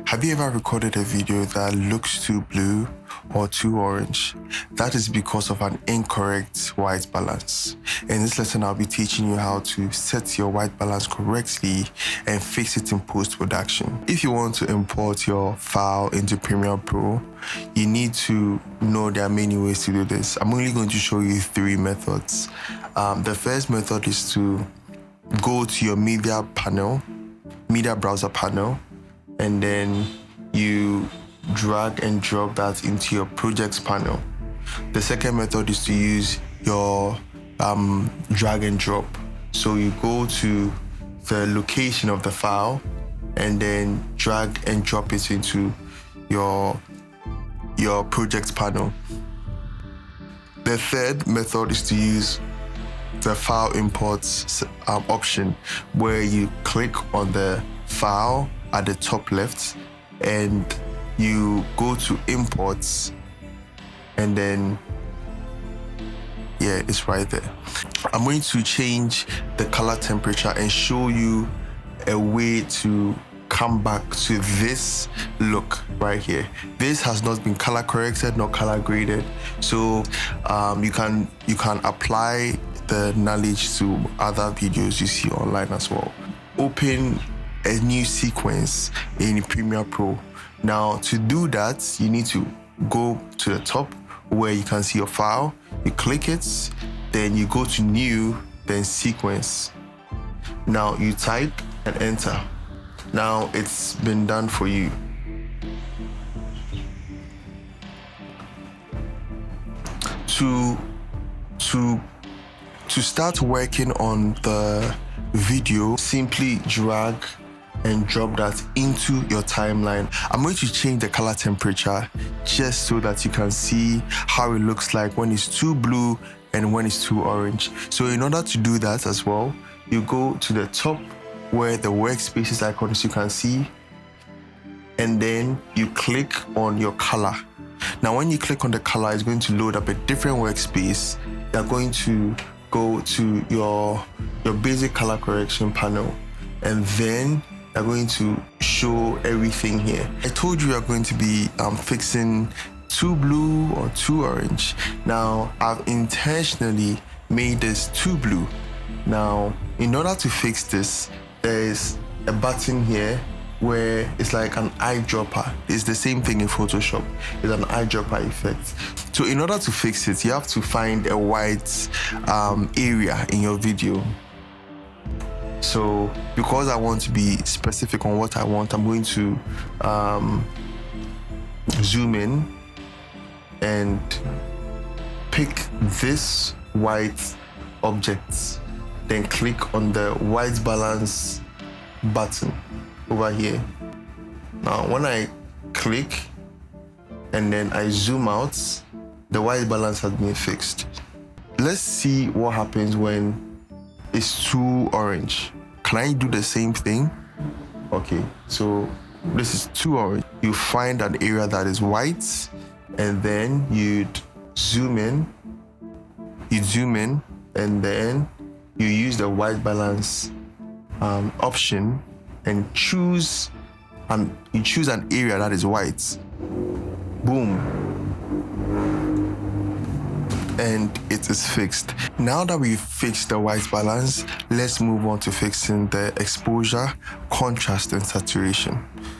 Have you ever recorded a video that looks too blue or too orange? That is because of an incorrect white balance. In this lesson, I'll be teaching you how to set your white balance correctly and fix it in post-production. If you want to import your file into Premiere Pro, you need to know there are many ways to do this. I'm only going to show you 3 methods. The first method is to go to your media browser panel, and then you drag and drop that into your projects panel. The second method is to use your drag and drop. So you go to the location of the file and then drag and drop it into your projects panel. The third method is to use the file imports option, where you click on the file at the top left and you go to imports, and then it's right there. I'm going to change the color temperature and show you a way to come back to this look right here. This has not been color corrected nor color graded, so you can apply the knowledge to other videos you see online as well. Open a new sequence in Premiere Pro. Now, to do that, you need to go to the top where you can see your file. You click it, then you go to new, then sequence. Now you type and enter. Now it's been done for you. To start working on the video, simply drag and drop that into your timeline. I'm going to change the color temperature just so that you can see how it looks like when it's too blue and when it's too orange. So in order to do that as well, you go to the top where the workspaces icon is, you can see, and then you click on your color. Now when you click on the color, it's going to load up a different workspace. You're going to go to your basic color correction panel, and then you're going to show everything here. I told you you're going to be fixing too blue or too orange. Now I've intentionally made this too blue. Now in order to fix this, there's a button here where it's like an eyedropper. It's the same thing in Photoshop. It's an eyedropper effect. So in order to fix it, you have to find a white area in your video. So because I want to be specific on what I want, I'm going to zoom in and pick this white object, then click on the white balance button over here. Now when I click and then I zoom out, the white balance has been fixed. Let's see what happens when it's too orange. Can I do the same thing? Okay, so this is too orange. You find an area that is white, and then you'd zoom in, and then you use the white balance option and choose an area that is white. Boom. And it is fixed. Now that we've fixed the white balance, let's move on to fixing the exposure, contrast, and saturation.